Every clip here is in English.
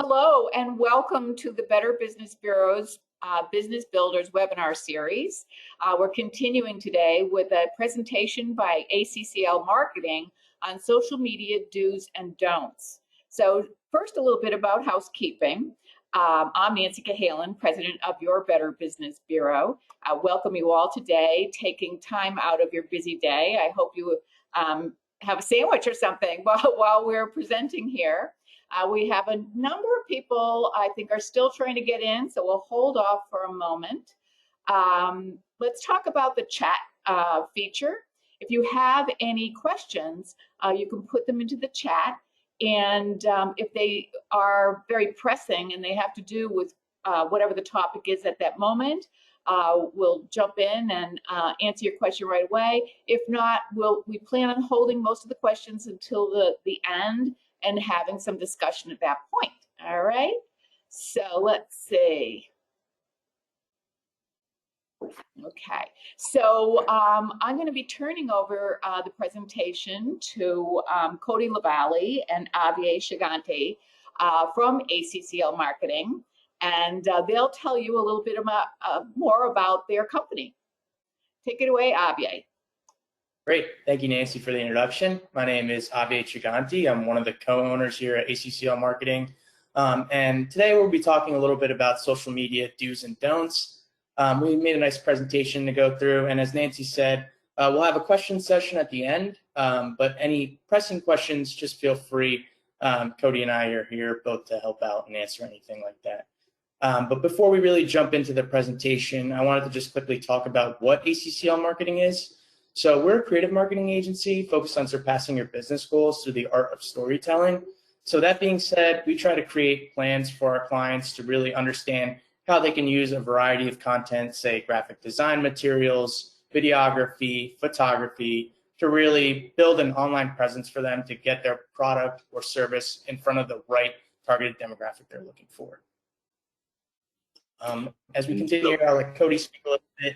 Hello and welcome to the Better Business Bureau's Business Builders webinar series. We're continuing today with a presentation by ACCL Marketing on social media do's and don'ts. So first, a little bit about housekeeping. I'm Nancy Cahalan, president of your Better Business Bureau. I welcome you all today, taking time out of your busy day. I hope you have a sandwich or something while we're presenting here. We have a number of people I think are still trying to get in, so we'll hold off for a moment. Let's talk about the chat feature. If you have any questions, you can put them into the chat, and if they are very pressing and they have to do with whatever the topic is at that moment, we'll jump in and answer your question right away. If not, we plan on holding most of the questions until the end and having some discussion at that point. All right, so let's see. Okay, so I'm going to be turning over the presentation to Cody LaValle and Avier Shiganti from ACCL Marketing, and they'll tell you a little bit about, more about their company. Take it away, Avier. Great. Thank you, Nancy, for the introduction. My name is Avier Shiganti. I'm one of the co-owners here at ACCL Marketing. And today we'll be talking a little bit about social media do's and don'ts. We made a nice presentation to go through. And as Nancy said, we'll have a question session at the end. But any pressing questions, just feel free. Cody and I are here both to help out and answer anything like that. But before we really jump into the presentation, I wanted to just quickly talk about what ACCL Marketing is. So we're a creative marketing agency focused on surpassing your business goals through the art of storytelling. So that being said, we try to create plans for our clients to really understand how they can use a variety of content, say graphic design materials, videography, photography, to really build an online presence for them to get their product or service in front of the right targeted demographic they're looking for. As we continue here, I'll let Cody speak a little bit.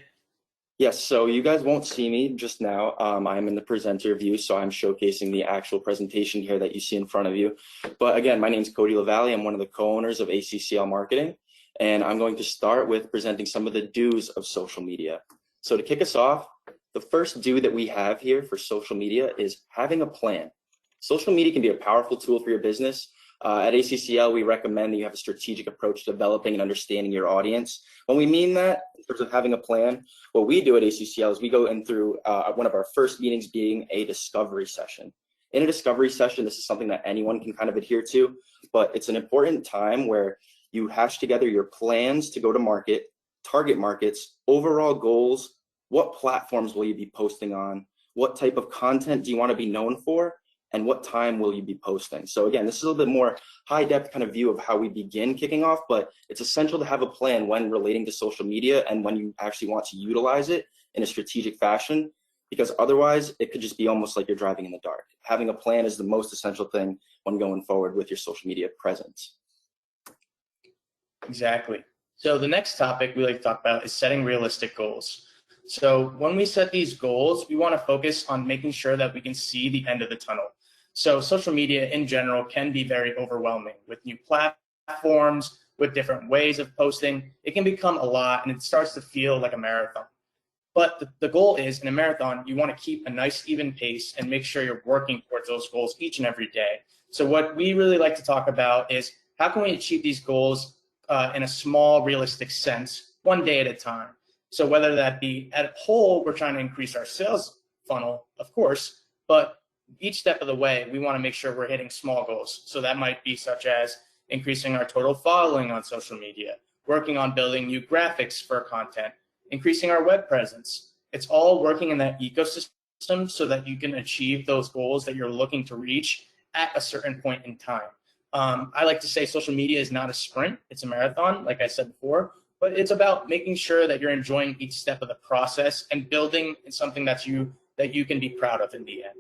Yes, so you guys won't see me just now. I'm in the presenter view, so I'm showcasing the actual presentation here that you see in front of you. But again, my name is Cody LaValle. I'm one of the co-owners of ACCL Marketing, and I'm going to start with presenting some of the do's of social media. So to kick us off, the first do that we have here for social media is having a plan. Social media can be a powerful tool for your business. At ACCL, we recommend that you have a strategic approach to developing and understanding your audience. When we mean that, in terms of having a plan, what we do at ACCL is we go in through one of our first meetings being a discovery session. In a discovery session, this is something that anyone can kind of adhere to, but it's an important time where you hash together your plans to go to market, target markets, overall goals, what platforms will you be posting on, what type of content do you want to be known for, and what time will you be posting. So again, this is a little bit more high-depth kind of view of how we begin kicking off, but it's essential to have a plan when relating to social media and when you actually want to utilize it in a strategic fashion, because otherwise it could just be almost like you're driving in the dark. Having a plan is the most essential thing when going forward with your social media presence. Exactly. So the next topic we like to talk about is setting realistic goals. So when we set these goals, we want to focus on making sure that we can see the end of the tunnel. So social media in general can be very overwhelming with new platforms, with different ways of posting. It can become a lot and it starts to feel like a marathon. But the goal is, in a marathon, you want to keep a nice even pace and make sure you're working towards those goals each and every day. So what we really like to talk about is how can we achieve these goals in a small, realistic sense, one day at a time. So whether that be at a whole, we're trying to increase our sales funnel, of course, but each step of the way, we want to make sure we're hitting small goals. So that might be such as increasing our total following on social media, working on building new graphics for content, increasing our web presence. It's all working in that ecosystem so that you can achieve those goals that you're looking to reach at a certain point in time. I like to say social media is not a sprint, it's a marathon, like I said before, but it's about making sure that you're enjoying each step of the process and building something that you can be proud of in the end.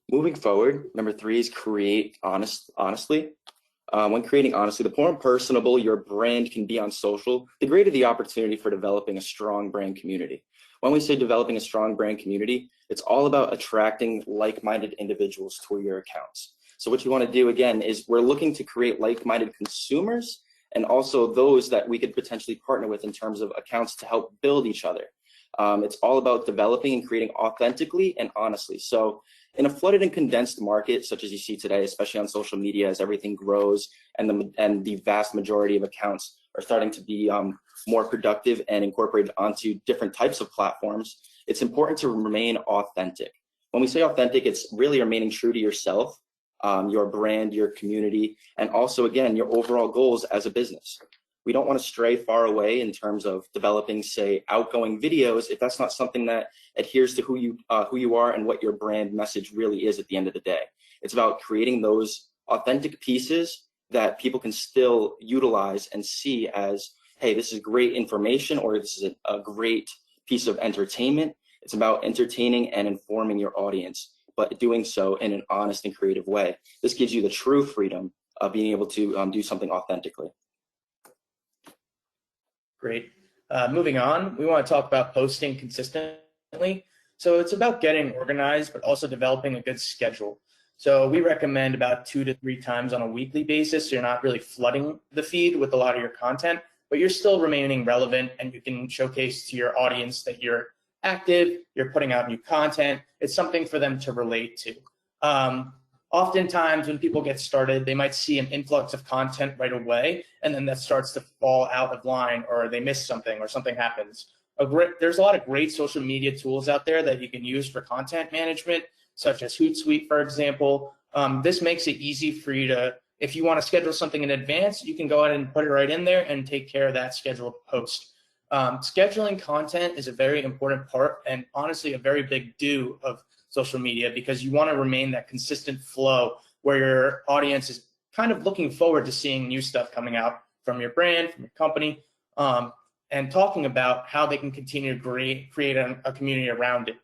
Moving forward, number 3 is create honestly. When creating honestly, the more personable your brand can be on social, the greater the opportunity for developing a strong brand community. When we say developing a strong brand community, it's all about attracting like-minded individuals to your accounts. So what you want to do again is we're looking to create like-minded consumers and also those that we could potentially partner with in terms of accounts to help build each other. It's all about developing and creating authentically and honestly. So in a flooded and condensed market, such as you see today, especially on social media, as everything grows and the vast majority of accounts are starting to be more productive and incorporated onto different types of platforms, it's important to remain authentic. When we say authentic, it's really remaining true to yourself, your brand, your community, and also, again, your overall goals as a business. We don't want to stray far away in terms of developing, say, outgoing videos if that's not something that adheres to who you are and what your brand message really is at the end of the day. It's about creating those authentic pieces that people can still utilize and see as, hey, this is great information, or this is a great piece of entertainment. It's about entertaining and informing your audience, but doing so in an honest and creative way. This gives you the true freedom of being able to do something authentically. Great. Moving on, we want to talk about posting consistently. So it's about getting organized, but also developing a good schedule. So we recommend about 2 to 3 times on a weekly basis. So you're not really flooding the feed with a lot of your content, but you're still remaining relevant, and you can showcase to your audience that you're active, you're putting out new content. It's something for them to relate to. Oftentimes when people get started, they might see an influx of content right away, and then that starts to fall out of line, or they miss something, or something happens. There's a lot of great social media tools out there that you can use for content management, such as HootSuite, for example. This makes it easy for you to, if you want to schedule something in advance, you can go ahead and put it right in there and take care of that scheduled post. Scheduling content is a very important part, and honestly a very big do of social media, because you want to remain that consistent flow where your audience is kind of looking forward to seeing new stuff coming out from your brand, from your company, and talking about how they can continue to create a community around it.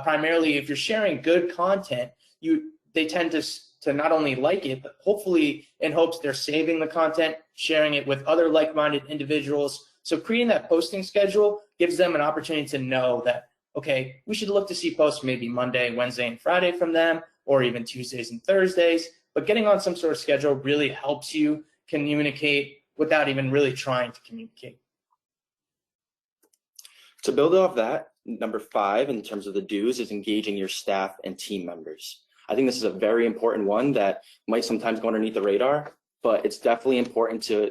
Primarily, if you're sharing good content, they tend to not only like it, but hopefully in hopes they're saving the content, sharing it with other like-minded individuals. So creating that posting schedule gives them an opportunity to know that, okay, we should look to see posts maybe Monday, Wednesday, and Friday from them, or even Tuesdays and Thursdays. But getting on some sort of schedule really helps you communicate without even really trying to communicate. To build off that, number 5 in terms of the do's is engaging your staff and team members. I think this is a very important one that might sometimes go underneath the radar, but it's definitely important to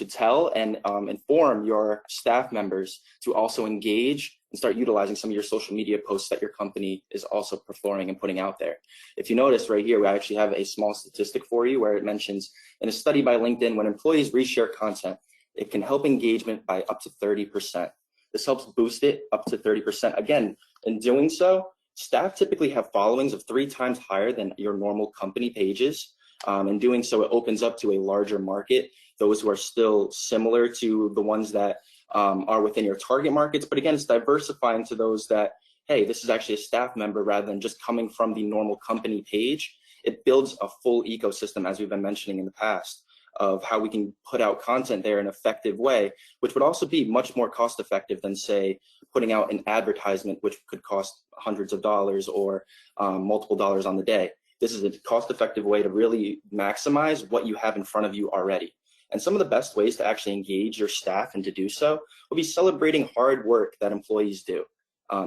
tell and inform your staff members to also engage and start utilizing some of your social media posts that your company is also performing and putting out there. If you notice right here, we actually have a small statistic for you where it mentions in a study by LinkedIn, when employees reshare content, it can help engagement by up to 30%. This helps boost it up to 30%. Again, in doing so, staff typically have followings of 3 times higher than your normal company pages. In doing so, it opens up to a larger market, those who are still similar to the ones that are within your target markets. But again, it's diversifying to those that, hey, this is actually a staff member rather than just coming from the normal company page. It builds a full ecosystem, as we've been mentioning in the past, of how we can put out content there in an effective way, which would also be much more cost effective than, say, putting out an advertisement, which could cost hundreds of dollars or multiple dollars on the day. This is a cost-effective way to really maximize what you have in front of you already. And some of the best ways to actually engage your staff and to do so will be celebrating hard work that employees do.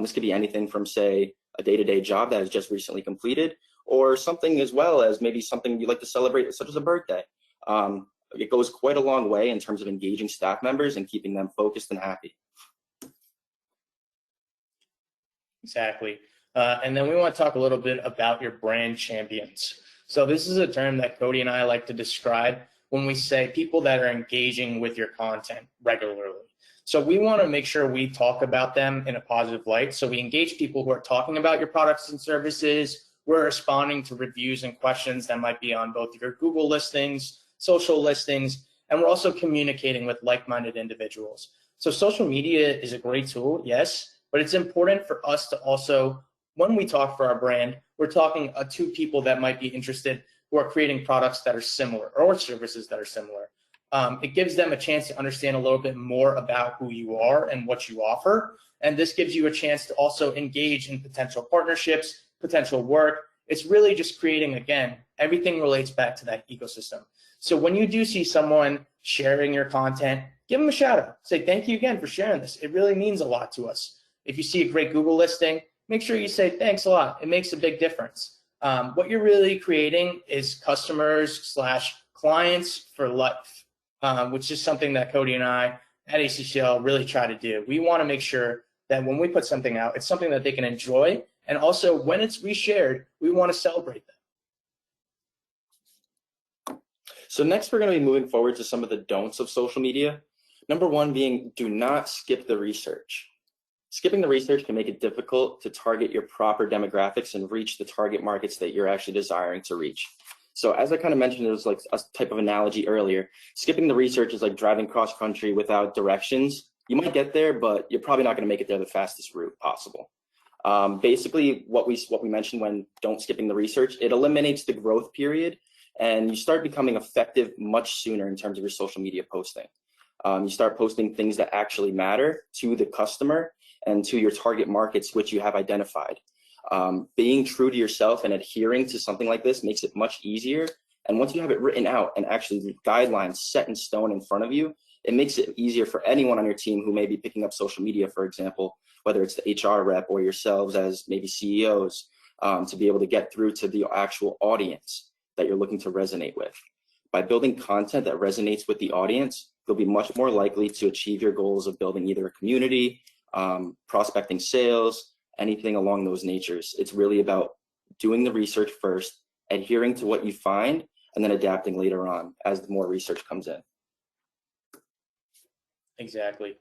This could be anything from, say, a day-to-day job that is just recently completed, or something as well as maybe something you like to celebrate, such as a birthday. It goes quite a long way in terms of engaging staff members and keeping them focused and happy. Exactly. And then we want to talk a little bit about your brand champions. So this is a term that Cody and I like to describe when we say people that are engaging with your content regularly. So we want to make sure we talk about them in a positive light. So we engage people who are talking about your products and services. We're responding to reviews and questions that might be on both your Google listings, social listings, and we're also communicating with like-minded individuals. So social media is a great tool, yes, but it's important for us to also, when we talk for our brand, we're talking to people that might be interested who are creating products that are similar or services that are similar. It gives them a chance to understand a little bit more about who you are and what you offer. And this gives you a chance to also engage in potential partnerships, potential work, It's really just creating, again, everything relates back to that ecosystem. So when you do see someone sharing your content, give them a shout out. Say, thank you again for sharing this. It really means a lot to us. If you see a great Google listing, make sure you say, thanks a lot. It makes a big difference. What you're really creating is customers / clients for life, which is something that Cody and I at ACCL really try to do. We want to make sure that when we put something out, it's something that they can enjoy. And also when it's reshared, we want to celebrate them. So next, we're going to be moving forward to some of the don'ts of social media. Number one being, do not skip the research. Skipping the research can make it difficult to target your proper demographics and reach the target markets that you're actually desiring to reach. So as I kind of mentioned, it was like a type of analogy earlier. Skipping the research is like driving cross country without directions. You might get there, but you're probably not going to make it there the fastest route possible. Basically, what we mentioned when don't skipping the research, it eliminates the growth period, and you start becoming effective much sooner in terms of your social media posting. You start posting things that actually matter to the customer and to your target markets, which you have identified. Being true to yourself and adhering to something like this makes it much easier. And once you have it written out and actually guidelines set in stone in front of you, it makes it easier for anyone on your team who may be picking up social media, for example, whether it's the HR rep or yourselves as maybe CEOs, to be able to get through to the actual audience that you're looking to resonate with. By building content that resonates with the audience, you'll be much more likely to achieve your goals of building either a community, prospecting sales, anything along those natures. It's really about doing the research first, adhering to what you find, and then adapting later on as more research comes in. Exactly.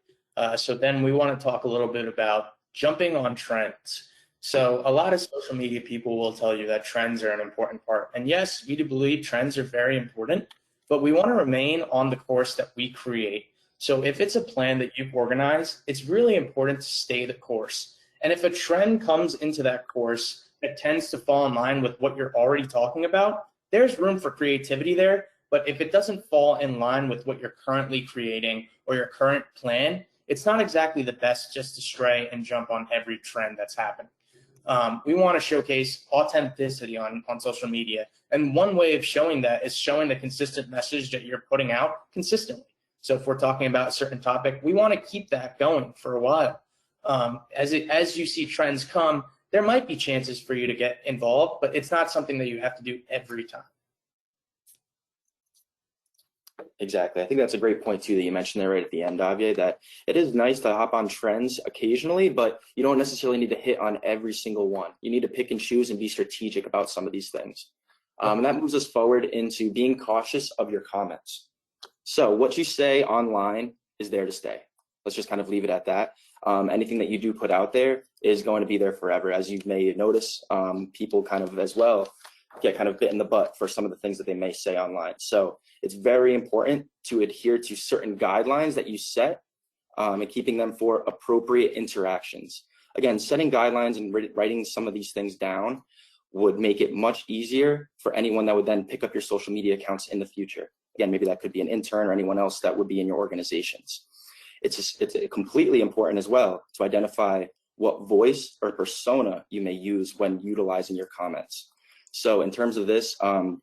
So then we want to talk a little bit about jumping on trends. So a lot of social media people will tell you that trends are an important part. And yes, we do believe trends are very important, but we want to remain on the course that we create. So if it's a plan that you've organized, it's really important to stay the course. And if a trend comes into that course that tends to fall in line with what you're already talking about, there's room for creativity there. But if it doesn't fall in line with what you're currently creating or your current plan, it's not exactly the best just to stray and jump on every trend that's happening. We want to showcase authenticity on social media. And one way of showing that is showing the consistent message that you're putting out consistently. So if we're talking about a certain topic, we want to keep that going for a while. As you see trends come, there might be chances for you to get involved, but it's not something that you have to do every time. Exactly. I think that's a great point too that you mentioned there right at the end, Javier, that it is nice to hop on trends occasionally, but you don't necessarily need to hit on every single one. You need to pick and choose and be strategic about some of these things. And that moves us forward into being cautious of your comments. So what you say online is there to stay. Let's just kind of leave it at that. Anything that you do put out there is going to be there forever. As you may notice, people kind of as well get kind of bit in the butt for some of the things that they may say online. So it's very important to adhere to certain guidelines that you set and keeping them for appropriate interactions. Again, setting guidelines and writing some of these things down would make it much easier for anyone that would then pick up your social media accounts in the future. Again, maybe that could be an intern or anyone else that would be in your organizations. It's completely important as well to identify what voice or persona you may use when utilizing your comments. So in terms of this,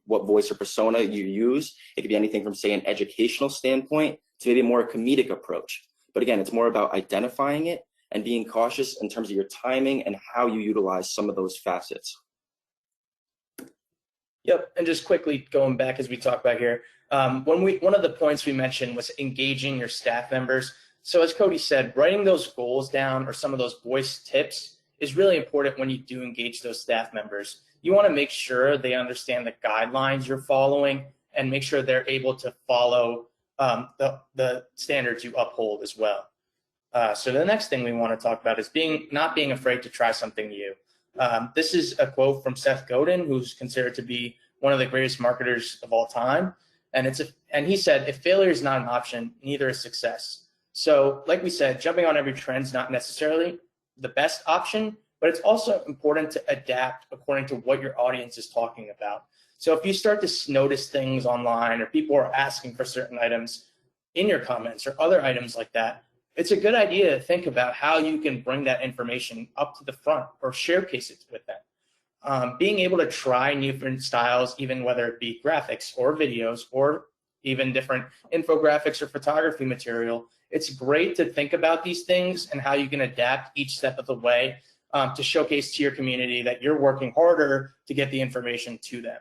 what voice or persona you use, it could be anything from, say, an educational standpoint to maybe a more comedic approach. But again, it's more about identifying it and being cautious in terms of your timing and how you utilize some of those facets. Yep, and just quickly going back as we talk about here, one of the points we mentioned was engaging your staff members. So as Cody said, writing those goals down or some of those voice tips is really important when you do engage those staff members. You want to make sure they understand the guidelines you're following and make sure they're able to follow the standards you uphold as well. So the next thing we want to talk about is not being afraid to try something new. This is a quote from Seth Godin, who's considered to be one of the greatest marketers of all time. And he said, if failure is not an option, neither is success. So like we said, jumping on every trend is not necessarily the best option, but it's also important to adapt according to what your audience is talking about. So if you start to notice things online or people are asking for certain items in your comments or other items like that, it's a good idea to think about how you can bring that information up to the front or showcase it with them. being able to try new different styles, even whether it be graphics or videos or even different infographics or photography material, it's great to think about these things and how you can adapt each step of the way to showcase to your community that you're working harder to get the information to them.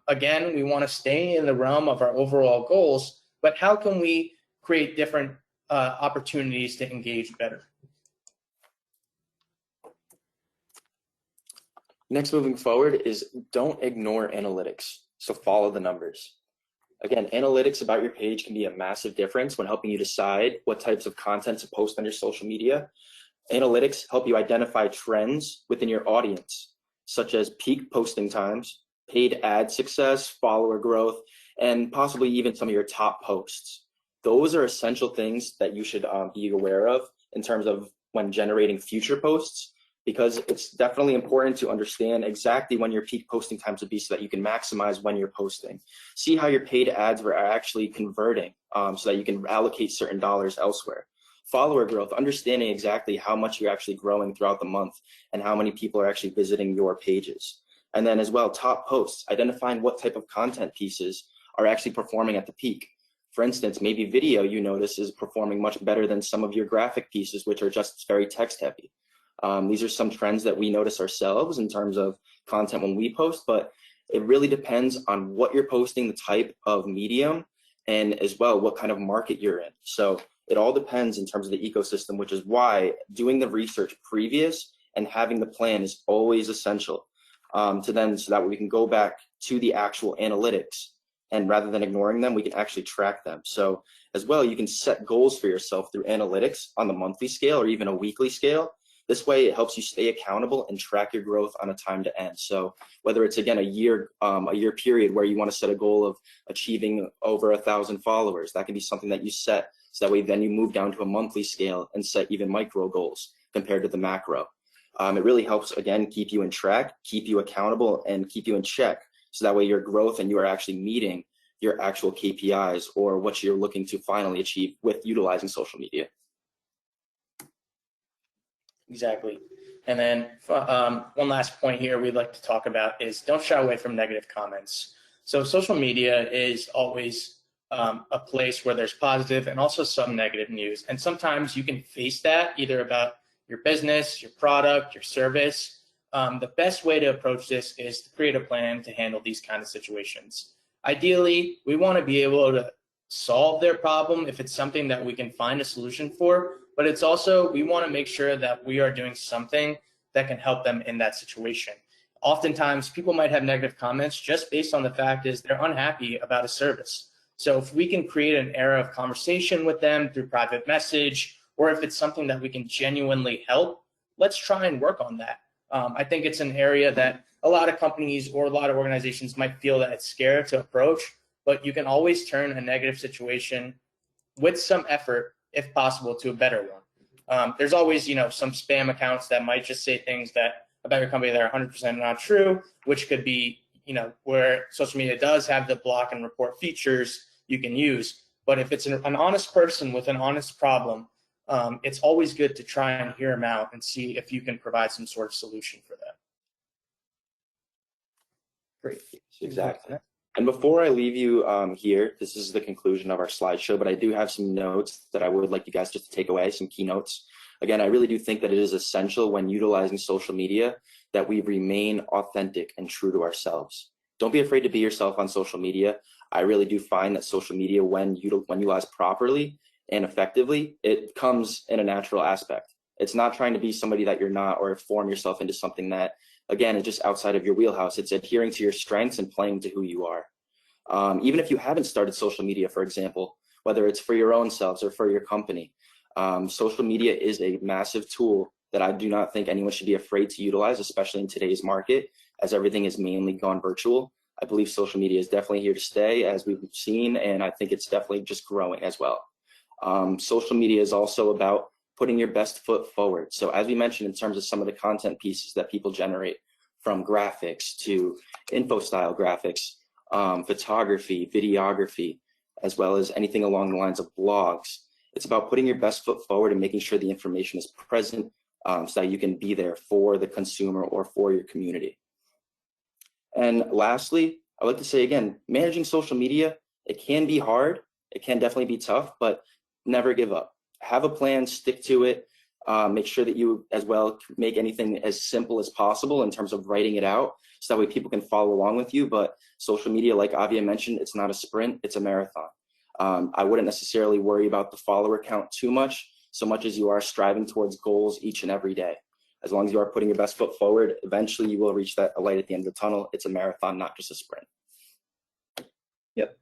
Again, we want to stay in the realm of our overall goals, but how can we create different opportunities to engage better? Next, moving forward is don't ignore analytics. So follow the numbers. Again, analytics about your page can be a massive difference when helping you decide what types of content to post on your social media. Analytics help you identify trends within your audience, such as peak posting times, paid ad success, follower growth, and possibly even some of your top posts. Those are essential things that you should be aware of in terms of when generating future posts, because it's definitely important to understand exactly when your peak posting times would be so that you can maximize when you're posting. See how your paid ads are actually converting so that you can allocate certain dollars elsewhere. Follower growth, understanding exactly how much you're actually growing throughout the month and how many people are actually visiting your pages. And then as well, top posts, identifying what type of content pieces are actually performing at the peak. For instance, maybe video you notice is performing much better than some of your graphic pieces, which are just very text heavy. These are some trends that we notice ourselves in terms of content when we post, but it really depends on what you're posting, the type of medium, and as well what kind of market you're in. So it all depends in terms of the ecosystem, which is why doing the research previous and having the plan is always essential so that we can go back to the actual analytics, and rather than ignoring them, we can actually track them. So as well, you can set goals for yourself through analytics on the monthly scale or even a weekly scale. This way, it helps you stay accountable and track your growth on a time to end. So whether it's, again, a year period where you want to set a goal of achieving over 1,000 followers, that can be something that you set. So that way, then you move down to a monthly scale and set even micro goals compared to the macro. It really helps, again, keep you in track, keep you accountable, and keep you in check. So that way, your growth and you are actually meeting your actual KPIs or what you're looking to finally achieve with utilizing social media. Exactly. And then one last point here we'd like to talk about is don't shy away from negative comments. So social media is always a place where there's positive and also some negative news. And sometimes you can face that either about your business, your product, your service. The best way to approach this is to create a plan to handle these kind of situations. Ideally, we want to be able to solve their problem if it's something that we can find a solution for, but it's also, we want to make sure that we are doing something that can help them in that situation. Oftentimes, people might have negative comments just based on the fact is they're unhappy about a service. So if we can create an era of conversation with them through private message, or if it's something that we can genuinely help, let's try and work on that. I think it's an area that a lot of companies or a lot of organizations might feel that it's scary to approach, but you can always turn a negative situation with some effort, if possible, to a better one. There's always, some spam accounts that might just say things that about your company that are 100% not true, which could be, where social media does have the block and report features you can use. But if it's an honest person with an honest problem, it's always good to try and hear them out and see if you can provide some sort of solution for them. Great. Exactly. And before I leave you here, this is the conclusion of our slideshow, but I do have some notes that I would like you guys just to take away, some keynotes. Again, I really do think that it is essential when utilizing social media that we remain authentic and true to ourselves. Don't be afraid to be yourself on social media. I really do find that social media, when utilized properly and effectively, it comes in a natural aspect. It's not trying to be somebody that you're not or form yourself into something that, again, is just outside of your wheelhouse. It's adhering to your strengths and playing to who you are. Even if you haven't started social media, for example, whether it's for your own selves or for your company, social media is a massive tool that I do not think anyone should be afraid to utilize, especially in today's market, as everything is mainly gone virtual. I believe social media is definitely here to stay, as we've seen, and I think it's definitely just growing as well. Social media is also about putting your best foot forward. So as we mentioned, in terms of some of the content pieces that people generate, from graphics to info style graphics, photography, videography, as well as anything along the lines of blogs, it's about putting your best foot forward and making sure the information is present so that you can be there for the consumer or for your community. And lastly, I like to say again, managing social media, it can be hard. It can definitely be tough, but never give up. Have a plan, stick to it. Make sure that you as well make anything as simple as possible in terms of writing it out, so that way people can follow along with you. But social media, like Avia mentioned, it's not a sprint, it's a marathon. I wouldn't necessarily worry about the follower count too much, so much as you are striving towards goals each and every day. As long as you are putting your best foot forward, eventually you will reach that light at the end of the tunnel. It's a marathon, not just a sprint. Yep.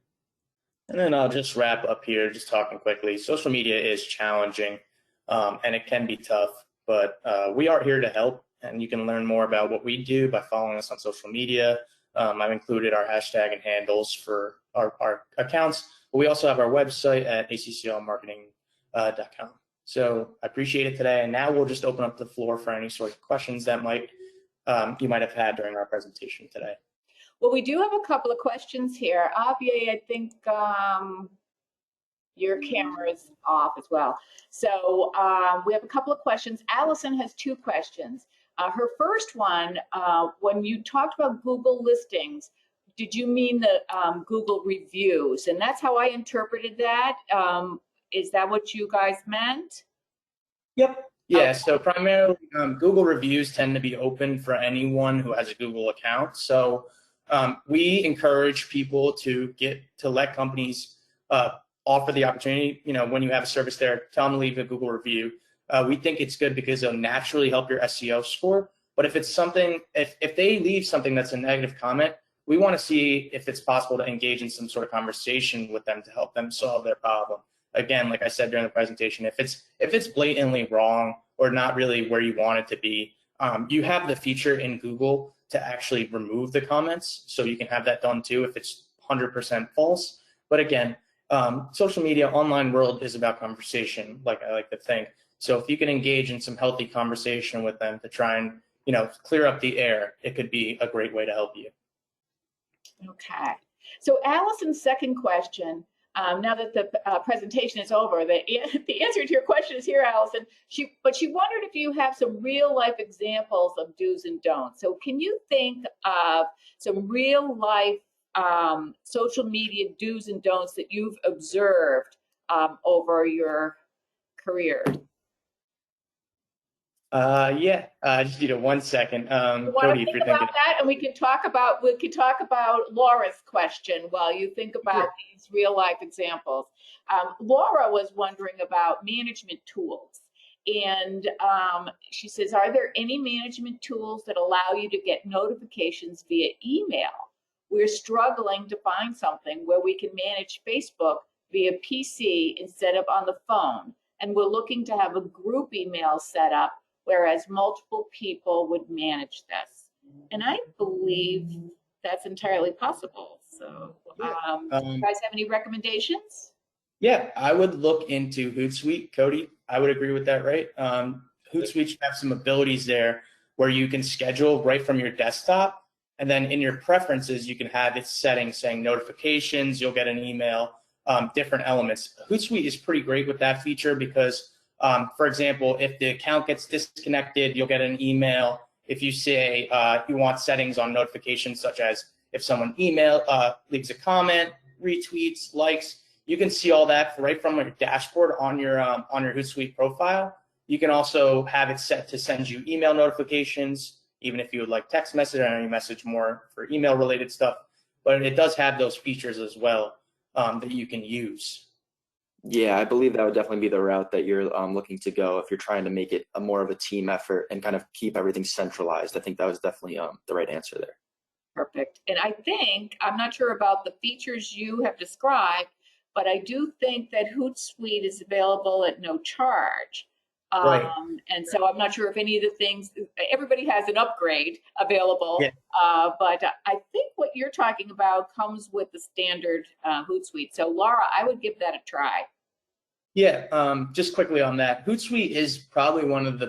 And then I'll just wrap up here, just talking quickly. Social media is challenging, and it can be tough, but we are here to help, and you can learn more about what we do by following us on social media. I've included our hashtag and handles for our accounts, but we also have our website at acclmarketing.com. So I appreciate it today, and now we'll just open up the floor for any sort of questions that you might have had during our presentation today. Well, we do have a couple of questions here. Avia, I think your camera is off as well. So we have a couple of questions. Allison has two questions. Her first one, when you talked about Google listings, did you mean the Google reviews? And that's how I interpreted that. Is that what you guys meant? Yep. Yeah, so primarily Google reviews tend to be open for anyone who has a Google account. So we encourage people to let companies offer the opportunity, when you have a service there, tell them to leave a Google review. We think it's good because it'll naturally help your SEO score. But if it's something, if they leave something that's a negative comment, we want to see if it's possible to engage in some sort of conversation with them to help them solve their problem. Again, like I said during the presentation, if it's blatantly wrong or not really where you want it to be, you have the feature in Google to actually remove the comments, so you can have that done too if it's 100% false. But again, social media, online world is about conversation, like I like to think. So if you can engage in some healthy conversation with them to try and clear up the air, it could be a great way to help you. Okay. So Allison's second question. Now that the presentation is over, the answer to your question is here, Allison. But she wondered if you have some real life examples of do's and don'ts. So can you think of some real life social media do's and don'ts that you've observed over your career? Yeah, just 1 second. Cody, if you're thinking about that, and we can talk about Laura's question while you think about these real life examples. Laura was wondering about management tools, and she says, are there any management tools that allow you to get notifications via email? We're struggling to find something where we can manage Facebook via PC instead of on the phone, and we're looking to have a group email set up whereas multiple people would manage this. And I believe that's entirely possible. So you guys have any recommendations? Yeah, I would look into HootSuite, Cody. I would agree with that, right? HootSuite should have some abilities there where you can schedule right from your desktop, and then in your preferences, you can have its settings saying notifications, you'll get an email, different elements. HootSuite is pretty great with that feature because for example, if the account gets disconnected, you'll get an email. If you say you want settings on notifications, such as if someone leaves a comment, retweets, likes, you can see all that right from your dashboard on your HootSuite profile. You can also have it set to send you email notifications, even if you would like text message or any message more for email related stuff. But it does have those features as well that you can use. Yeah, I believe that would definitely be the route that you're looking to go if you're trying to make it more of a team effort and kind of keep everything centralized. I think that was definitely the right answer there. Perfect. And I think, I'm not sure about the features you have described, but I do think that HootSuite is available at no charge. Right. And so I'm not sure if any of the things, everybody has an upgrade available, yeah. But I think what you're talking about comes with the standard HootSuite. So Laura, I would give that a try. Yeah, just quickly on that, HootSuite is probably one of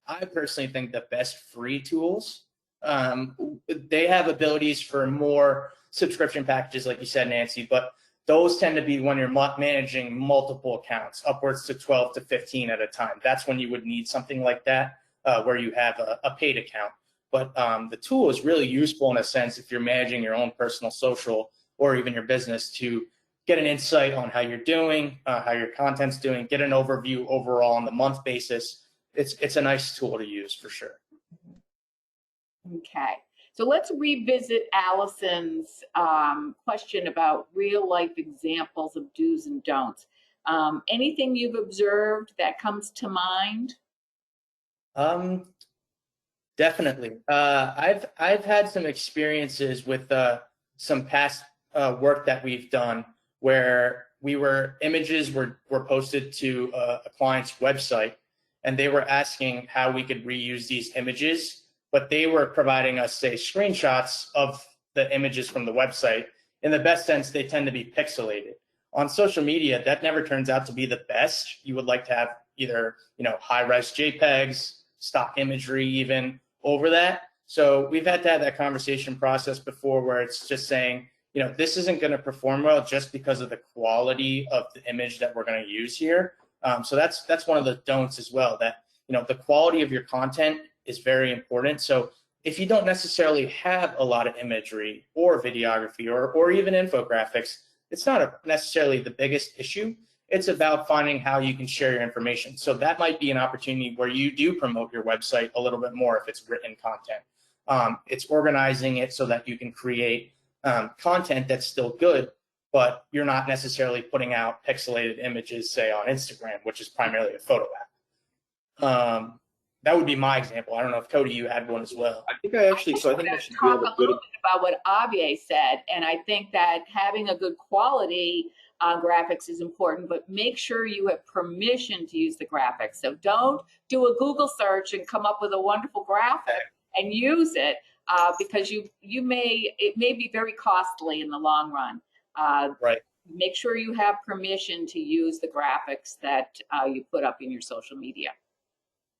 I personally think the best free tools. They have abilities for more subscription packages, like you said, Nancy, but those tend to be when you're managing multiple accounts, upwards to 12 to 15 at a time. That's when you would need something like that, where you have a paid account. but the tool is really useful in a sense if you're managing your own personal social or even your business to get an insight on how you're doing, how your content's doing, get an overview overall on the month basis. It's a nice tool to use for sure. Okay, so let's revisit Allison's question about real life examples of do's and don'ts. Anything you've observed that comes to mind? Definitely. I've had some experiences with some past work that we've done where images were posted to a client's website, and they were asking how we could reuse these images, but they were providing us, say, screenshots of the images from the website. In the best sense, they tend to be pixelated. On social media, that never turns out to be the best. You would like to have either, high-res JPEGs, stock imagery even over that. So we've had to have that conversation process before where it's just saying, this isn't going to perform well just because of the quality of the image that we're going to use here. So that's one of the don'ts as well, that, the quality of your content is very important. So if you don't necessarily have a lot of imagery or videography or even infographics, it's not necessarily the biggest issue. It's about finding how you can share your information. So that might be an opportunity where you do promote your website a little bit more if it's written content. It's organizing it so that you can create content that's still good, but you're not necessarily putting out pixelated images, say on Instagram, which is primarily a photo app. That would be my example. I don't know if Cody, you had one as well. I think I should talk a little bit about what Avier said, and I think that having a good quality graphics is important, but make sure you have permission to use the graphics. So don't do a Google search and come up with a wonderful graphic and use it because it may be very costly in the long run. Right. Make sure you have permission to use the graphics that you put up in your social media.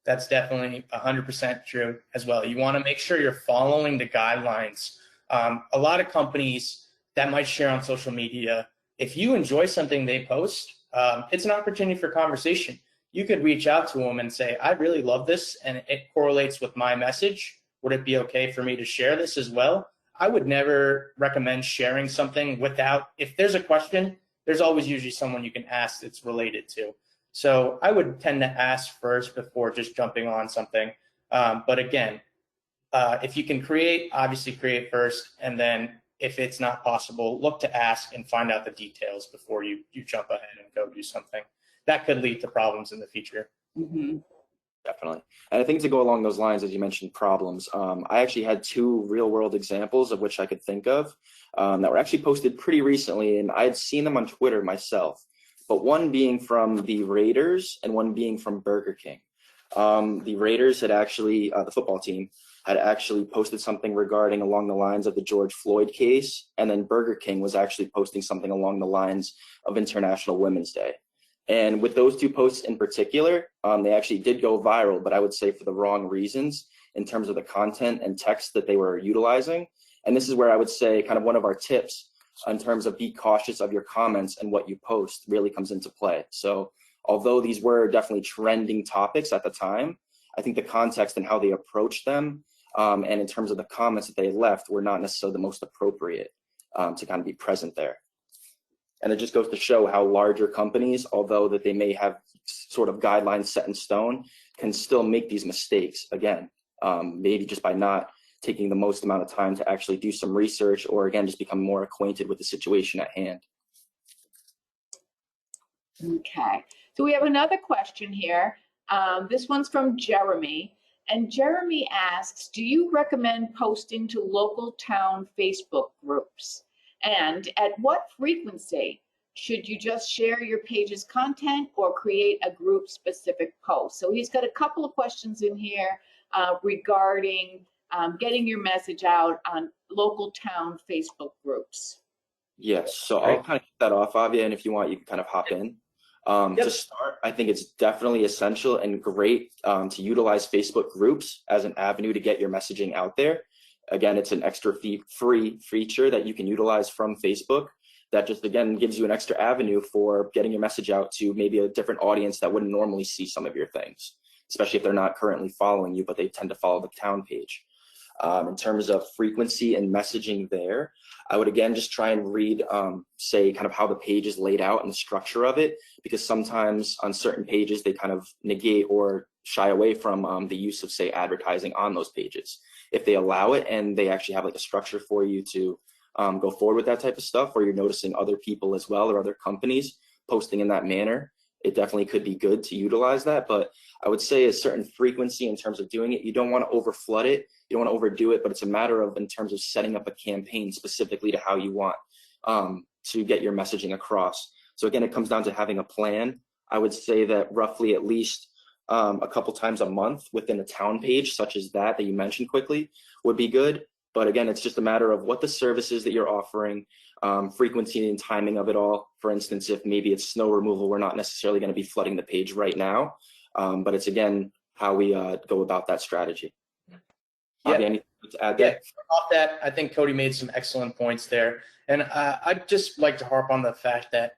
That's definitely 100% true as well. You want to make sure you're following the guidelines. A lot of companies that might share on social media, if you enjoy something they post, it's an opportunity for conversation. You could reach out to them and say, I really love this and it correlates with my message. Would it be okay for me to share this as well? I would never recommend sharing something without, if there's a question, there's always usually someone you can ask that's related to. So I would tend to ask first before just jumping on something. But again, if you can create, obviously create first. And then if it's not possible, look to ask and find out the details before you jump ahead and go do something. That could lead to problems in the future. Mm-hmm. Definitely. And I think to go along those lines, as you mentioned, problems, I actually had two real world examples of which I could think of that were actually posted pretty recently. And I had seen them on Twitter myself. But one being from the Raiders and one being from Burger King. The Raiders had actually, the football team, had actually posted something regarding along the lines of the George Floyd case. And then Burger King was actually posting something along the lines of International Women's Day. And with those two posts in particular, they actually did go viral, but I would say for the wrong reasons in terms of the content and text that they were utilizing. And this is where I would say kind of one of our tips in terms of be cautious of your comments and what you post really comes into play. So although these were definitely trending topics at the time, I think the context and how they approached them and in terms of the comments that they left were not necessarily the most appropriate to kind of be present there. And it just goes to show how larger companies, although that they may have sort of guidelines set in stone, can still make these mistakes again, maybe just by not taking the most amount of time to actually do some research or again, just become more acquainted with the situation at hand. Okay, so we have another question here. This one's from Jeremy. And Jeremy asks, do you recommend posting to local town Facebook groups? And at what frequency? Should you just share your page's content or create a group specific post? So he's got a couple of questions in here regarding getting your message out on local town Facebook groups. Yes, so I'll kind of kick that off, Avia, and if you want, you can kind of hop in. To start, I think it's definitely essential and great to utilize Facebook groups as an avenue to get your messaging out there. Again, it's an extra free feature that you can utilize from Facebook that just, again, gives you an extra avenue for getting your message out to maybe a different audience that wouldn't normally see some of your things, especially if they're not currently following you, but they tend to follow the town page. In terms of frequency and messaging there, I would again just try and read, say, kind of how the page is laid out and the structure of it, because sometimes on certain pages they kind of negate or shy away from the use of, say, advertising on those pages. If they allow it and they actually have like a structure for you to go forward with that type of stuff, or you're noticing other people as well or other companies posting in that manner, it definitely could be good to utilize that. But I would say a certain frequency in terms of doing it. You don't want to overflood it. You don't want to overdo it, but it's a matter of in terms of setting up a campaign specifically to how you want to get your messaging across. So again, it comes down to having a plan. I would say that roughly at least a couple times a month within a town page, such as that you mentioned quickly, would be good. But again, it's just a matter of what the services that you're offering, frequency and timing of it all. For instance, if maybe it's snow removal, we're not necessarily going to be flooding the page right now, but it's again how we go about that strategy. Yeah. Anything to add there? Off that, I think Cody made some excellent points there. And I'd just like to harp on the fact that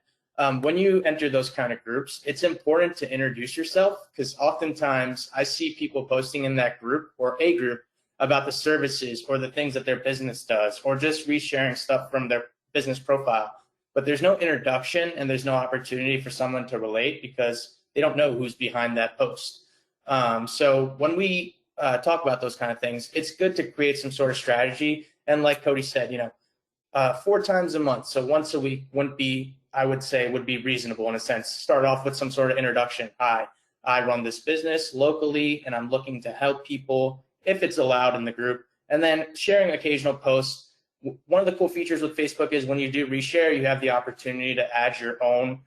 when you enter those kind of groups, it's important to introduce yourself, because oftentimes I see people posting in that group or a group about the services or the things that their business does, or just resharing stuff from their business profile. But there's no introduction and there's no opportunity for someone to relate because they don't know who's behind that post. So when we talk about those kind of things, it's good to create some sort of strategy. And like Cody said, 4 times a month, so once a week wouldn't be, I would say, would be reasonable in a sense. Start off with some sort of introduction. Hi, I run this business locally and I'm looking to help people if it's allowed in the group. And then sharing occasional posts. One of the cool features with Facebook is when you do reshare, you have the opportunity to add your own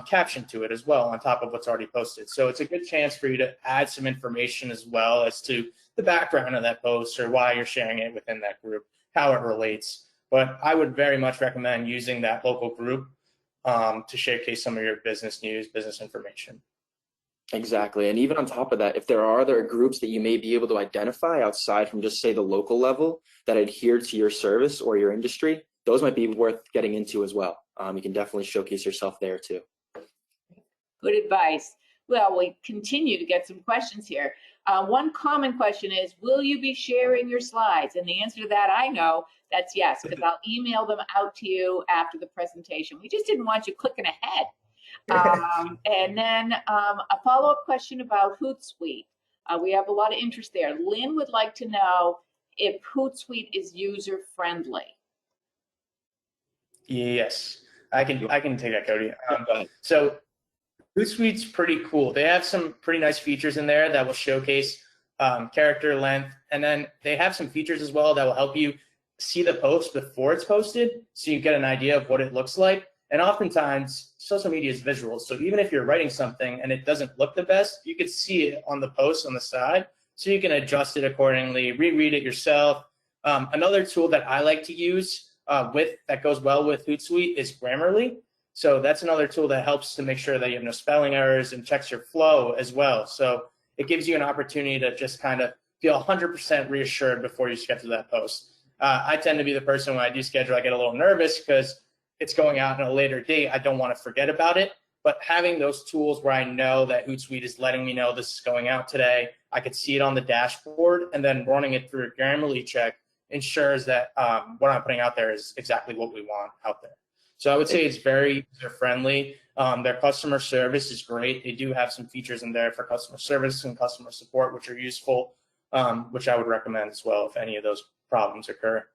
caption to it as well on top of what's already posted. So it's a good chance for you to add some information as well as to the background of that post or why you're sharing it within that group, how it relates. But I would very much recommend using that local group to showcase some of your business news, business information. Exactly. And even on top of that, if there are other groups that you may be able to identify outside from just say the local level that adhere to your service or your industry, those might be worth getting into as well. You can definitely showcase yourself there too. Good advice. Well, we continue to get some questions here. One common question is, will you be sharing your slides? And the answer to that, I know, that's yes, because I'll email them out to you after the presentation. We just didn't want you clicking ahead. And then a follow-up question about HootSuite. We have a lot of interest there. Lynn would like to know if HootSuite is user-friendly. Yes, I can take that, Cody. So HootSuite's pretty cool. They have some pretty nice features in there that will showcase character length, and then they have some features as well that will help you see the post before it's posted, so you get an idea of what it looks like. And oftentimes, social media is visual, so even if you're writing something and it doesn't look the best, you could see it on the post on the side, so you can adjust it accordingly, reread it yourself. Another tool that I like to use that goes well with HootSuite is Grammarly. So that's another tool that helps to make sure that you have no spelling errors and checks your flow as well. So it gives you an opportunity to just kind of feel 100% reassured before you schedule that post. I tend to be the person when I do schedule, I get a little nervous because it's going out on a later date. I don't want to forget about it. But having those tools where I know that HootSuite is letting me know this is going out today, I could see it on the dashboard, and then running it through a Grammarly check ensures that what I'm putting out there is exactly what we want out there. So I would say it's very user-friendly. Their customer service is great. They do have some features in there for customer service and customer support, which are useful, which I would recommend as well if any of those problems occur.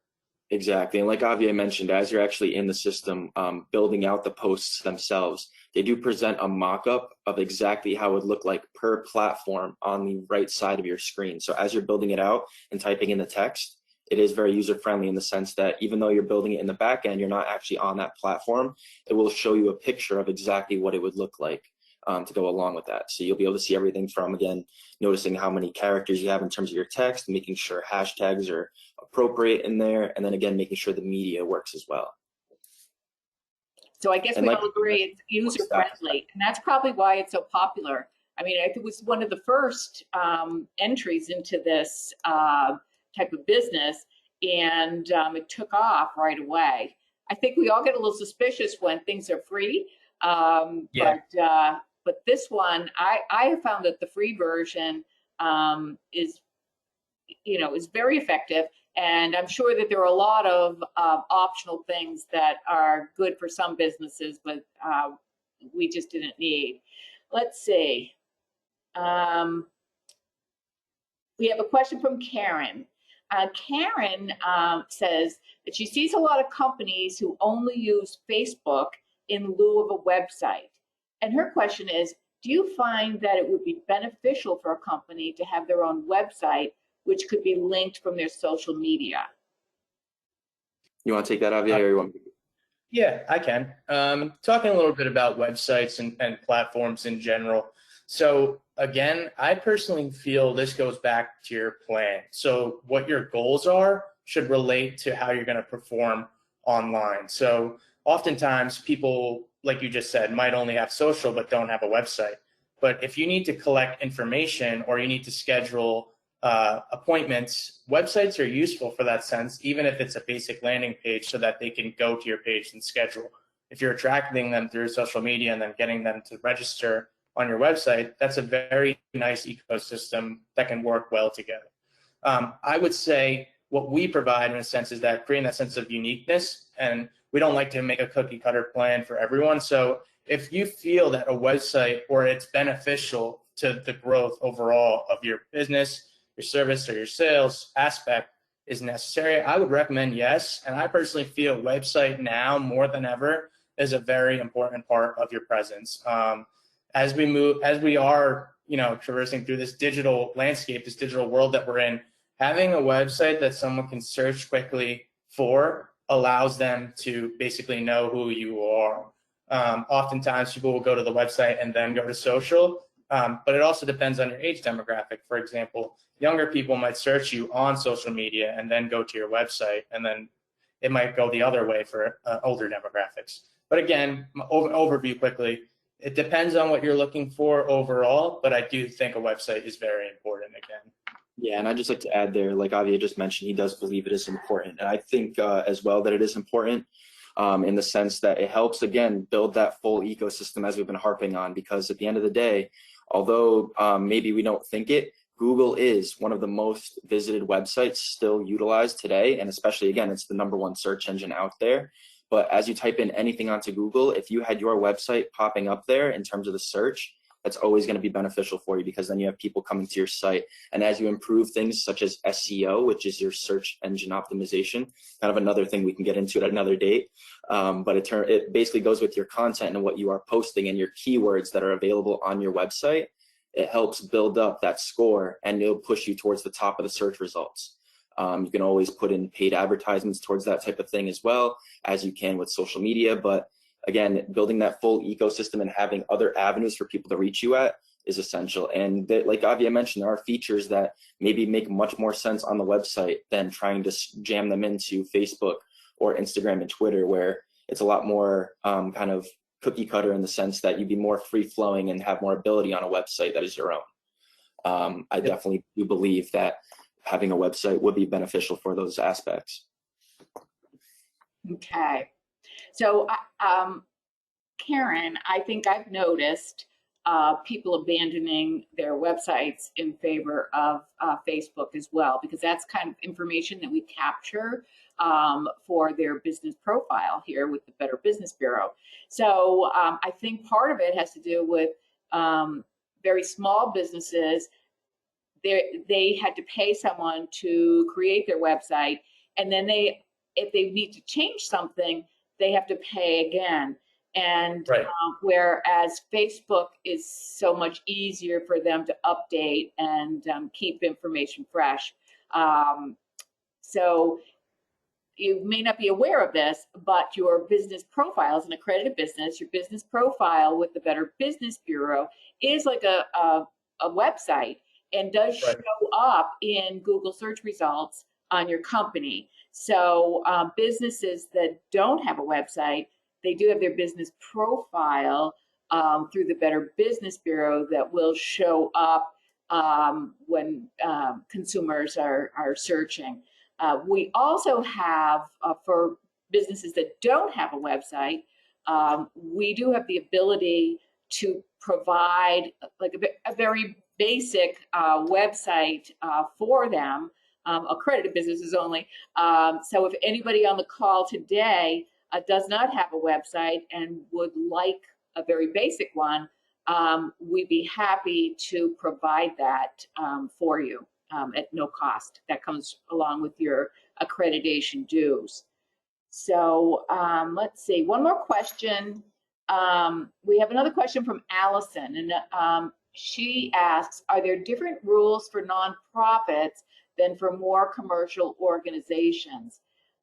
Exactly. And like Javier mentioned, as you're actually in the system, building out the posts themselves, they do present a mock-up of exactly how it would look like per platform on the right side of your screen. So as you're building it out and typing in the text, it is very user-friendly in the sense that even though you're building it in the back end, you're not actually on that platform. It will show you a picture of exactly what it would look like to go along with that. So you'll be able to see everything from, again, noticing how many characters you have in terms of your text, making sure hashtags are appropriate in there, and then again, making sure the media works as well. So I guess we all agree it's user-friendly, and that's probably why it's so popular. I mean, it was one of the first entries into this type of business, and it took off right away. I think we all get a little suspicious when things are free, but this one, I have found that the free version is is very effective. And I'm sure that there are a lot of optional things that are good for some businesses, but we just didn't need. Let's see. We have a question from Karen. Karen says that she sees a lot of companies who only use Facebook in lieu of a website. And her question is, do you find that it would be beneficial for a company to have their own website, which could be linked from their social media? You want to take that, Javier, or you want me to? Yeah, I can. Talking a little bit about websites and platforms in general. So again, I personally feel this goes back to your plan. So what your goals are should relate to how you're going to perform online. So oftentimes people, like you just said, might only have social but don't have a website. But if you need to collect information or you need to schedule appointments, websites are useful for that sense, even if it's a basic landing page so that they can go to your page and schedule. If you're attracting them through social media and then getting them to register on your website, that's a very nice ecosystem that can work well together. I would say what we provide in a sense is that creating that sense of uniqueness, and we don't like to make a cookie cutter plan for everyone. So if you feel that a website or it's beneficial to the growth overall of your business, your service, or your sales aspect is necessary, I would recommend yes. And I personally feel website now more than ever is a very important part of your presence. As we are, traversing through this digital landscape, this digital world that we're in, having a website that someone can search quickly for allows them to basically know who you are. Oftentimes people will go to the website and then go to social, but it also depends on your age demographic. For example, younger people might search you on social media and then go to your website, and then it might go the other way for older demographics. But again, overview quickly, it depends on what you're looking for overall, but I do think a website is very important again. Yeah, and I'd just like to add there, like Javier just mentioned, he does believe it is important. And I think as well that it is important in the sense that it helps, again, build that full ecosystem as we've been harping on, because at the end of the day, although maybe we don't think it, Google is one of the most visited websites still utilized today. And especially, again, it's the #1 search engine out there. But as you type in anything onto Google, if you had your website popping up there in terms of the search, that's always going to be beneficial for you, because then you have people coming to your site. And as you improve things such as SEO, which is your search engine optimization, kind of another thing we can get into at another date. But it basically goes with your content and what you are posting and your keywords that are available on your website. It helps build up that score, and it'll push you towards the top of the search results. You can always put in paid advertisements towards that type of thing as well, as you can with social media. But again, building that full ecosystem and having other avenues for people to reach you at is essential. And like Javier mentioned, there are features that maybe make much more sense on the website than trying to jam them into Facebook or Instagram and Twitter, where it's a lot more kind of cookie cutter in the sense that you'd be more free flowing and have more ability on a website that is your own. I definitely do believe that having a website would be beneficial for those aspects. Okay. So, Karen, I think I've noticed people abandoning their websites in favor of Facebook as well, because that's kind of information that we capture for their business profile here with the Better Business Bureau. So I think part of it has to do with very small businesses. They had to pay someone to create their website, and then if they need to change something, they have to pay again. And Right. Whereas Facebook is so much easier for them to update and keep information fresh. So you may not be aware of this, but your business profile as an accredited business, your business profile with the Better Business Bureau is like a website, and does show up in Google search results on your company. So businesses that don't have a website, they do have their business profile through the Better Business Bureau that will show up when consumers are searching. We also have, for businesses that don't have a website, we do have the ability to provide like a very basic website for them accredited businesses only. So if anybody on the call today does not have a website and would like a very basic one, we'd be happy to provide that for you at no cost. That comes along with your accreditation dues. So let's see, one more question. We have another question from Allison, and she asks, are there different rules for nonprofits than for more commercial organizations?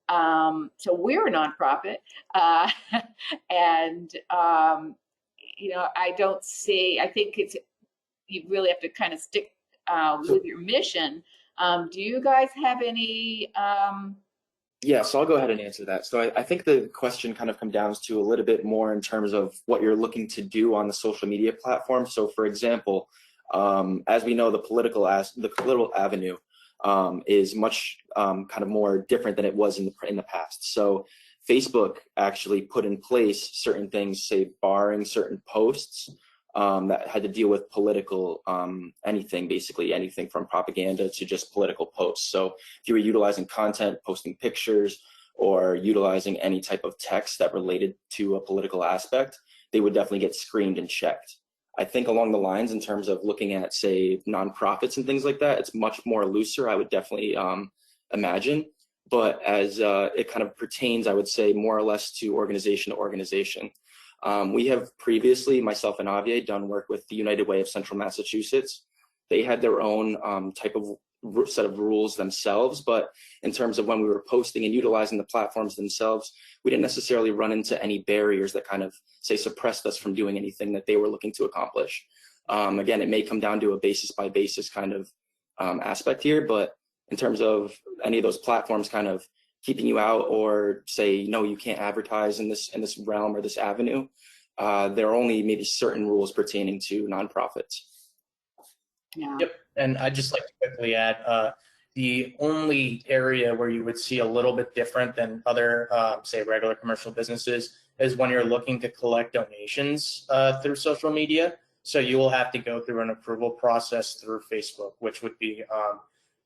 So we're a nonprofit, and you know, I don't see, I think you really have to kind of stick with your mission. Do you guys have any? Yeah, so I'll go ahead and answer that. So I think the question kind of comes down to a little bit more in terms of what you're looking to do on the social media platform. So for example, as we know, the political avenue is much kind of more different than it was in the past. So Facebook actually put in place certain things, say barring certain posts that had to deal with political anything, basically anything from propaganda to just political posts. So if you were utilizing content, posting pictures, or utilizing any type of text that related to a political aspect, they would definitely get screened and checked. I think along the lines in terms of looking at, say, nonprofits and things like that, it's much more looser, I would definitely imagine. But as it kind of pertains, I would say more or less to organization to organization. We have previously, myself and Javier, done work with the United Way of Central Massachusetts. They had their own type of set of rules themselves, but in terms of when we were posting and utilizing the platforms themselves, we didn't necessarily run into any barriers that kind of, say, suppressed us from doing anything that they were looking to accomplish. Again, it may come down to a basis by basis kind of aspect here, but in terms of any of those platforms kind of keeping you out or say, no, you can't advertise in this realm or this avenue, there are only maybe certain rules pertaining to nonprofits. Yeah. Yep, and I'd just like to quickly add, the only area where you would see a little bit different than other, say, regular commercial businesses is when you're looking to collect donations through social media. So you will have to go through an approval process through Facebook, which would be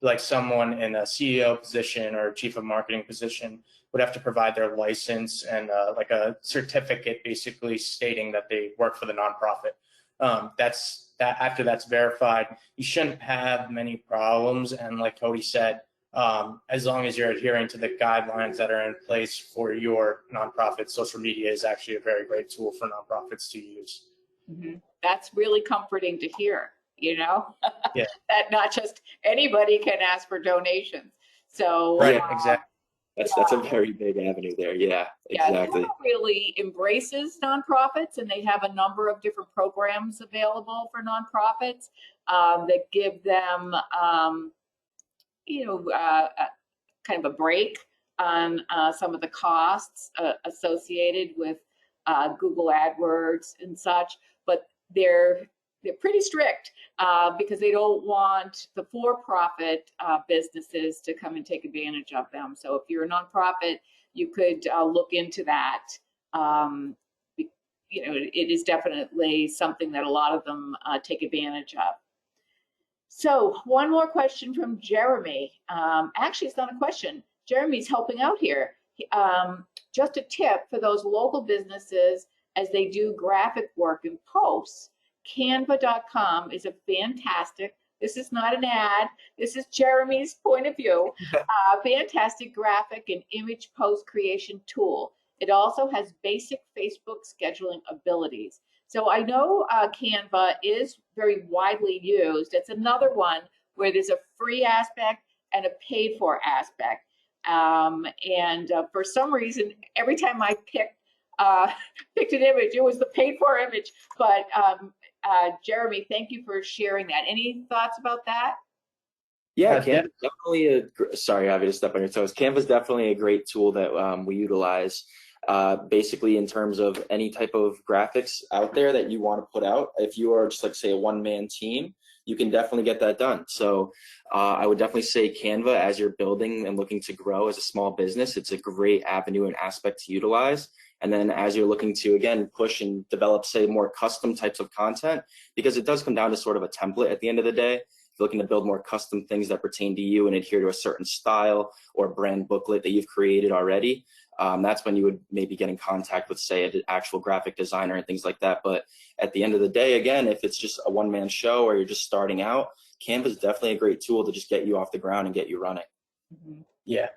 like someone in a CEO position or chief of marketing position would have to provide their license and like a certificate basically stating that they work for the nonprofit. After that's verified, you shouldn't have many problems. And like Cody said, as long as you're adhering to the guidelines that are in place for your nonprofit, social media is actually a very great tool for nonprofits to use. Mm-hmm. That's really comforting to hear, you know, yeah. That not just anybody can ask for donations. So right, exactly. That's a very big avenue there. Yeah, exactly. Canva really embraces nonprofits, and they have a number of different programs available for nonprofits that give them, kind of a break on some of the costs associated with Google AdWords and such. But they're pretty strict because they don't want the for-profit businesses to come and take advantage of them. So if you're a nonprofit, you could look into that. It is definitely something that a lot of them take advantage of. So one more question from Jeremy. Actually, it's not a question. Jeremy's helping out here. Just a tip for those local businesses as they do graphic work and posts. Canva.com is a fantastic, this is not an ad, this is Jeremy's point of view, fantastic graphic and image post creation tool. It also has basic Facebook scheduling abilities. So I know Canva is very widely used. It's another one where there's a free aspect and a paid for aspect. For some reason, every time I picked an image, it was the paid for image. But Jeremy, thank you for sharing that. Any thoughts about that? Yeah, Canva's definitely sorry, Avi, to step on your toes. Canva's definitely a great tool that we utilize. Basically, in terms of any type of graphics out there that you want to put out, if you are just like, say, a one-man team, you can definitely get that done. So I would definitely say Canva, as you're building and looking to grow as a small business, it's a great avenue and aspect to utilize. And then as you're looking to, again, push and develop, say, more custom types of content, because it does come down to sort of a template at the end of the day. you're looking to build more custom things that pertain to you and adhere to a certain style or brand booklet that you've created already, that's when you would maybe get in contact with, say, an actual graphic designer and things like that. But at the end of the day, again, if it's just a one-man show or you're just starting out, Canva is definitely a great tool to just get you off the ground and get you running. Yeah,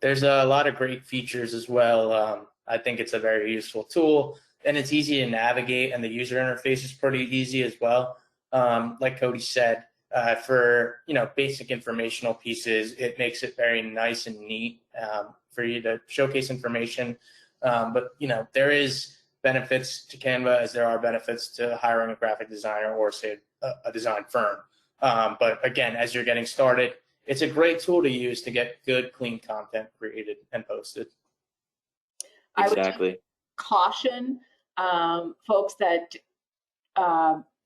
there's a lot of great features as well. I think it's a very useful tool, and it's easy to navigate, and the user interface is pretty easy as well. Like Cody said, for basic informational pieces, it makes it very nice and neat for you to showcase information. But there is benefits to Canva as there are benefits to hiring a graphic designer or, say, a design firm. But again, as you're getting started, it's a great tool to use to get good, clean content created and posted. Exactly. I would caution folks that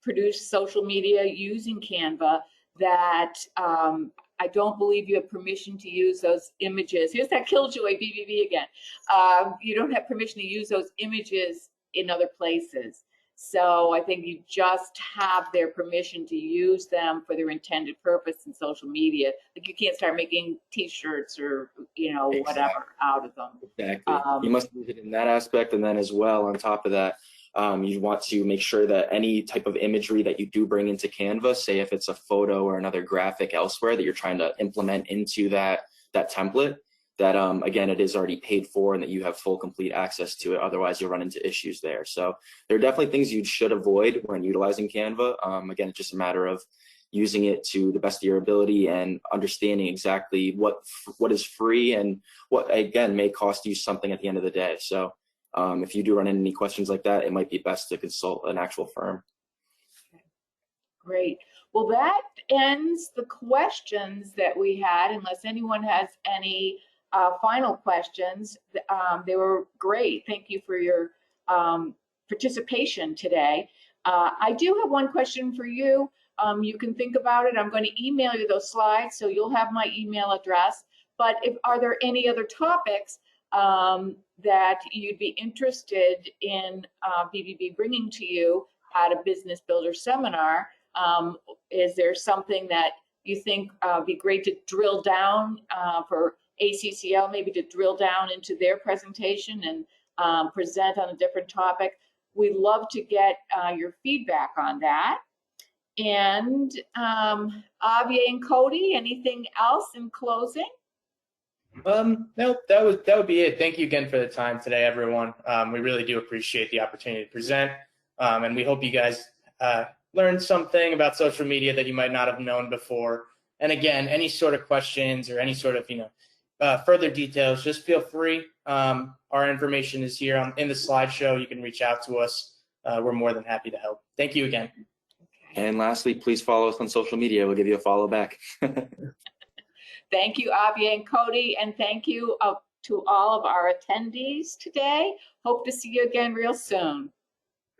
produce social media using Canva that I don't believe you have permission to use those images. Here's that Killjoy BBB again. You don't have permission to use those images in other places. So I think you just have their permission to use them for their intended purpose in social media. Like you can't start making T-shirts or whatever out of them. Exactly. You must use it in that aspect, and then as well on top of that, you want to make sure that any type of imagery that you do bring into Canva, say if it's a photo or another graphic elsewhere that you're trying to implement into that template, that again, it is already paid for and that you have full complete access to it. Otherwise you'll run into issues there. So there are definitely things you should avoid when utilizing Canva. Again, it's just a matter of using it to the best of your ability and understanding exactly what is free and what, again, may cost you something at the end of the day. So if you do run into any questions like that, it might be best to consult an actual firm. Great. Well, that ends the questions that we had, unless anyone has any final questions. They were great. Thank you for your participation today. I do have one question for you. You can think about it. I'm going to email you those slides, so you'll have my email address. But are there any other topics that you'd be interested in BBB bringing to you at a Business Builder seminar? Is there something that you think be great to drill down for ACCL, maybe to drill down into their presentation and present on a different topic? We'd love to get your feedback on that. And Javier and Cody, anything else in closing? No, that would be it. Thank you again for the time today, everyone. We really do appreciate the opportunity to present, and we hope you guys learned something about social media that you might not have known before. And again, any sort of questions or any sort of further details, just feel free. Our information is here in the slideshow. You can reach out to us. We're more than happy to help. Thank you again. And lastly, please follow us on social media. We'll give you a follow back. Thank you, Javier and Cody, and thank you to all of our attendees today. Hope to see you again real soon.